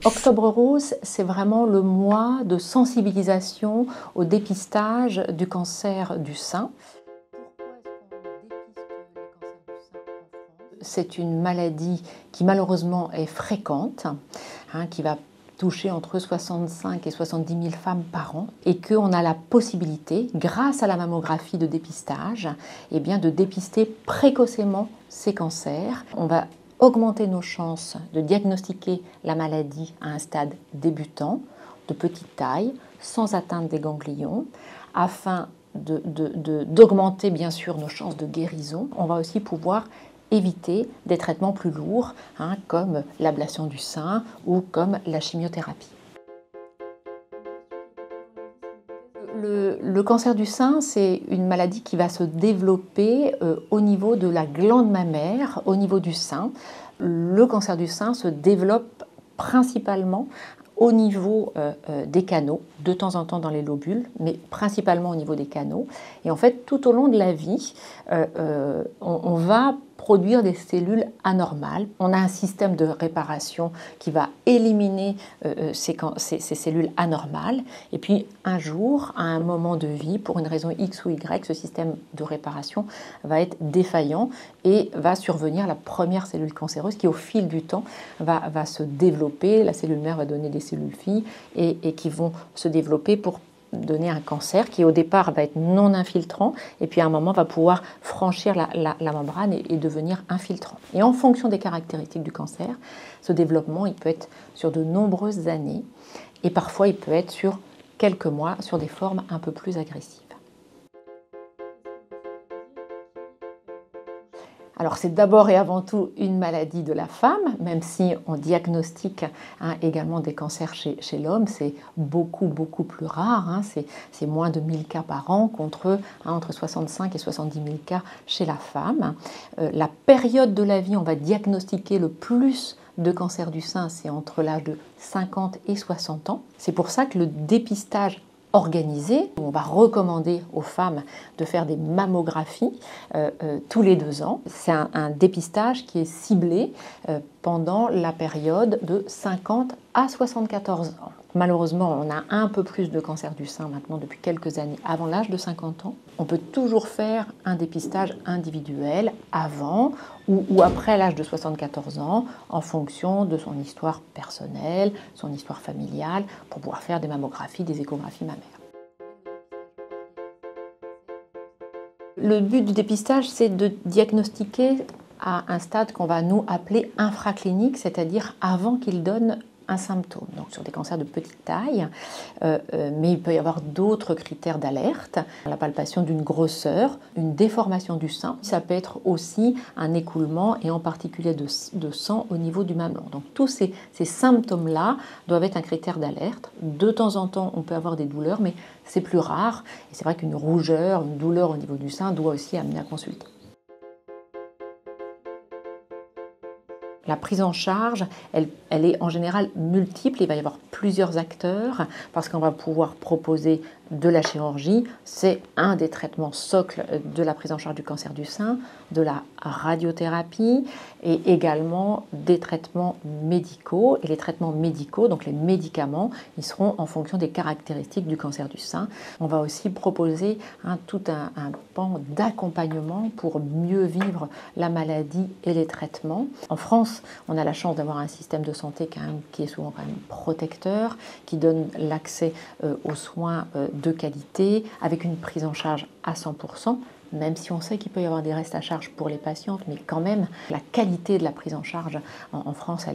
Octobre Rose, c'est vraiment le mois de sensibilisation au dépistage du cancer du sein. C'est une maladie qui malheureusement est fréquente, qui va toucher entre 65 et 70 000 femmes par an, et qu'on a la possibilité, grâce à la mammographie de dépistage, de dépister précocement ces cancers. On va augmenter nos chances de diagnostiquer la maladie à un stade débutant, de petite taille, sans atteinte des ganglions, afin d'augmenter bien sûr nos chances de guérison. On va aussi pouvoir éviter des traitements plus lourds, comme l'ablation du sein ou comme la chimiothérapie. Le cancer du sein, c'est une maladie qui va se développer au niveau de la glande mammaire, au niveau du sein. Le cancer du sein se développe principalement au niveau des canaux, de temps en temps dans les lobules, mais principalement au niveau des canaux. Et en fait, tout au long de la vie, on va produire des cellules anormales. On a un système de réparation qui va éliminer ces cellules anormales. Et puis un jour, à un moment de vie, pour une raison X ou Y, ce système de réparation va être défaillant et va survenir la première cellule cancéreuse qui, au fil du temps, va se développer. La cellule mère va donner des cellules filles et qui vont se développer pour donner un cancer qui au départ va être non infiltrant et puis à un moment va pouvoir franchir la membrane et devenir infiltrant. Et en fonction des caractéristiques du cancer, ce développement il peut être sur de nombreuses années et parfois il peut être sur quelques mois sur des formes un peu plus agressives. Alors c'est d'abord et avant tout une maladie de la femme, même si on diagnostique également des cancers chez l'homme, c'est beaucoup plus rare, c'est moins de 1000 cas par an contre entre 65 et 70 000 cas chez la femme. La période de la vie, on va diagnostiquer le plus de cancer du sein, c'est entre l'âge de 50 et 60 ans. C'est pour ça que le dépistage organisé, on va recommander aux femmes de faire des mammographies tous les 2 ans. C'est un dépistage qui est ciblé pendant la période de 50 à 74 ans. Malheureusement, on a un peu plus de cancer du sein maintenant depuis quelques années avant l'âge de 50 ans. On peut toujours faire un dépistage individuel avant ou après l'âge de 74 ans en fonction de son histoire personnelle, son histoire familiale, pour pouvoir faire des mammographies, des échographies mammaires. Le but du dépistage, c'est de diagnostiquer à un stade qu'on va nous appeler infraclinique, c'est-à-dire avant qu'il donne un symptôme, donc sur des cancers de petite taille, mais il peut y avoir d'autres critères d'alerte, la palpation d'une grosseur, une déformation du sein, ça peut être aussi un écoulement et en particulier de sang au niveau du mamelon. Donc tous ces symptômes-là doivent être un critère d'alerte. De temps en temps, on peut avoir des douleurs, mais c'est plus rare, et c'est vrai qu'une rougeur, une douleur au niveau du sein doit aussi amener à consulter. La prise en charge, elle est en général multiple, il va y avoir plusieurs acteurs parce qu'on va pouvoir proposer de la chirurgie, c'est un des traitements socles de la prise en charge du cancer du sein, de la radiothérapie et également des traitements médicaux. Et les traitements médicaux, donc les médicaments, ils seront en fonction des caractéristiques du cancer du sein. On va aussi proposer tout un pan d'accompagnement pour mieux vivre la maladie et les traitements. En France, on a la chance d'avoir un système de santé qui est souvent quand même protecteur, qui donne l'accès aux soins de qualité, avec une prise en charge à 100%, même si on sait qu'il peut y avoir des restes à charge pour les patientes, mais quand même, la qualité de la prise en charge en France,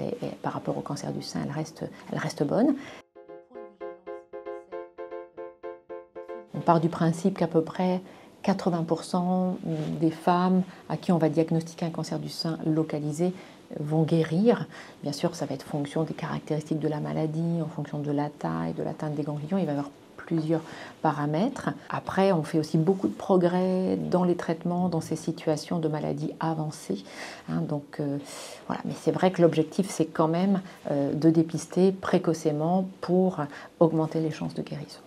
par rapport au cancer du sein, elle reste bonne. On part du principe qu'à peu près 80% des femmes à qui on va diagnostiquer un cancer du sein localisé vont guérir. Bien sûr, ça va être fonction des caractéristiques de la maladie, en fonction de la taille, de l'atteinte des ganglions. Il va y avoir plusieurs paramètres. Après, on fait aussi beaucoup de progrès dans les traitements, dans ces situations de maladies avancées. Voilà. Mais c'est vrai que l'objectif, c'est quand même de dépister précocement pour augmenter les chances de guérison.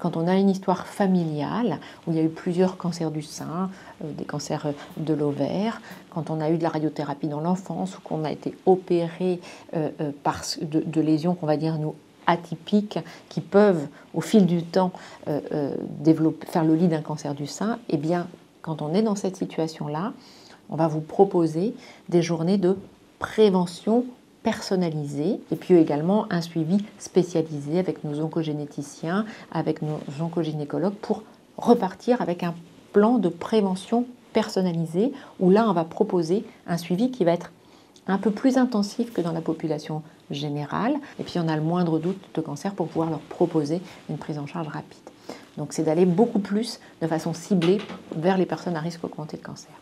quand on a une histoire familiale, où il y a eu plusieurs cancers du sein, des cancers de l'ovaire, quand on a eu de la radiothérapie dans l'enfance, ou qu'on a été opéré de lésions qu'on va dire nous atypiques, qui peuvent au fil du temps faire le lit d'un cancer du sein, eh bien quand on est dans cette situation-là, on va vous proposer des journées de prévention personnalisée et puis également un suivi spécialisé avec nos oncogénéticiens, avec nos oncogynécologues pour repartir avec un plan de prévention personnalisé où là on va proposer un suivi qui va être un peu plus intensif que dans la population générale et puis on a le moindre doute de cancer pour pouvoir leur proposer une prise en charge rapide. Donc c'est d'aller beaucoup plus de façon ciblée vers les personnes à risque augmenté de cancer.